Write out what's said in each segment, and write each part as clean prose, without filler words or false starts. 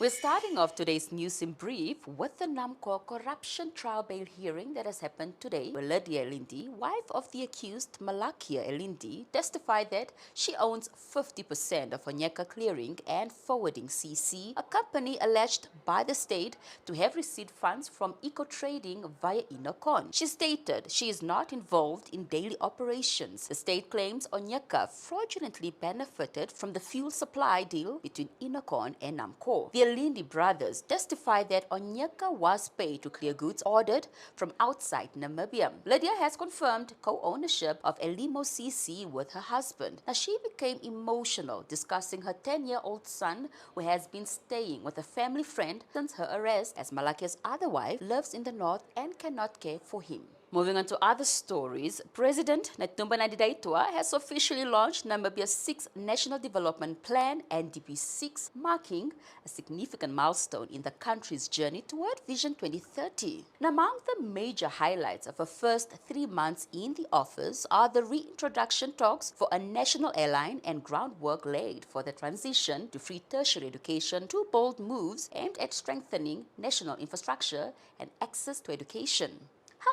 We're starting off today's news in brief with the NAMCO corruption trial bail hearing that has happened today, where Lydia Elindi, wife of the accused Malakia Elindi, testified that she owns 50% of Onyeka Clearing and Forwarding CC, a company alleged by the state to have received funds from eco-trading via Inocon. She stated she is not involved in daily operations. The state claims Onyeka fraudulently benefited from the fuel supply deal between Inocon and NAMCO. The Elindi brothers testified that Onyeka was paid to clear goods ordered from outside Namibia. Lydia has confirmed co-ownership of Elimo CC with her husband. Now, she became emotional discussing her 10-year-old son who has been staying with a family friend since her arrest, as Malakia's other wife lives in the north and cannot care for him. Moving on to other stories, President Netumbo Nandi-Ndaitwah has officially launched Namibia's 6th National Development Plan, NDP6, marking a significant milestone in the country's journey toward Vision 2030. Now, among the major highlights of her first 3 months in the office are the reintroduction talks for a national airline and groundwork laid for the transition to free tertiary education, two bold moves aimed at strengthening national infrastructure and access to education.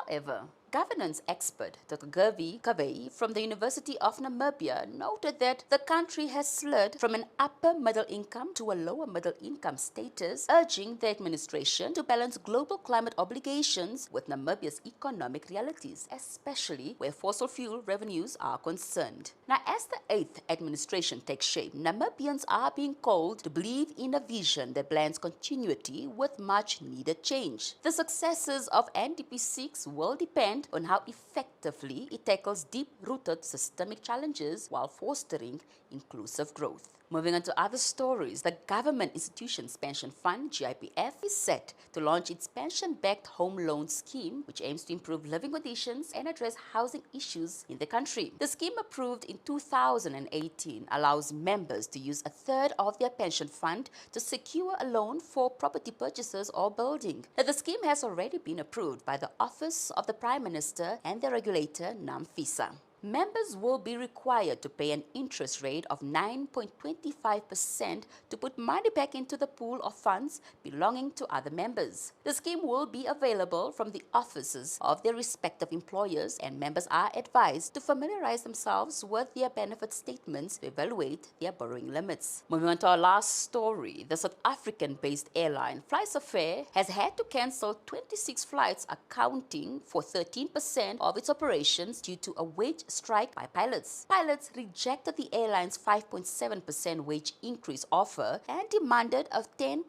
However, governance expert Dr. Gervie Kavei from the University of Namibia noted that the country has slid from an upper middle income to a lower middle income status, urging the administration to balance global climate obligations with Namibia's economic realities, especially where fossil fuel revenues are concerned. Now, as the 8th administration takes shape, Namibians are being called to believe in a vision that blends continuity with much needed change. The successes of NDP6 will depend on how effectively it tackles deep-rooted systemic challenges while fostering inclusive growth. Moving on to other stories, the Government Institutions Pension Fund, GIPF, is set to launch its pension-backed home loan scheme, which aims to improve living conditions and address housing issues in the country. The scheme, approved in 2018, allows members to use a third of their pension fund to secure a loan for property purchases or building. Now, the scheme has already been approved by the Office of the Prime Minister and the regulator, NAMFISA. Members will be required to pay an interest rate of 9.25% to put money back into the pool of funds belonging to other members. The scheme will be available from the offices of their respective employers, and members are advised to familiarize themselves with their benefit statements to evaluate their borrowing limits. Moving on to our last story, the South African-based airline FlySafair has had to cancel 26 flights, accounting for 13% of its operations due to a wage strike by pilots. Pilots rejected the airline's 5.7% wage increase offer and demanded a 10.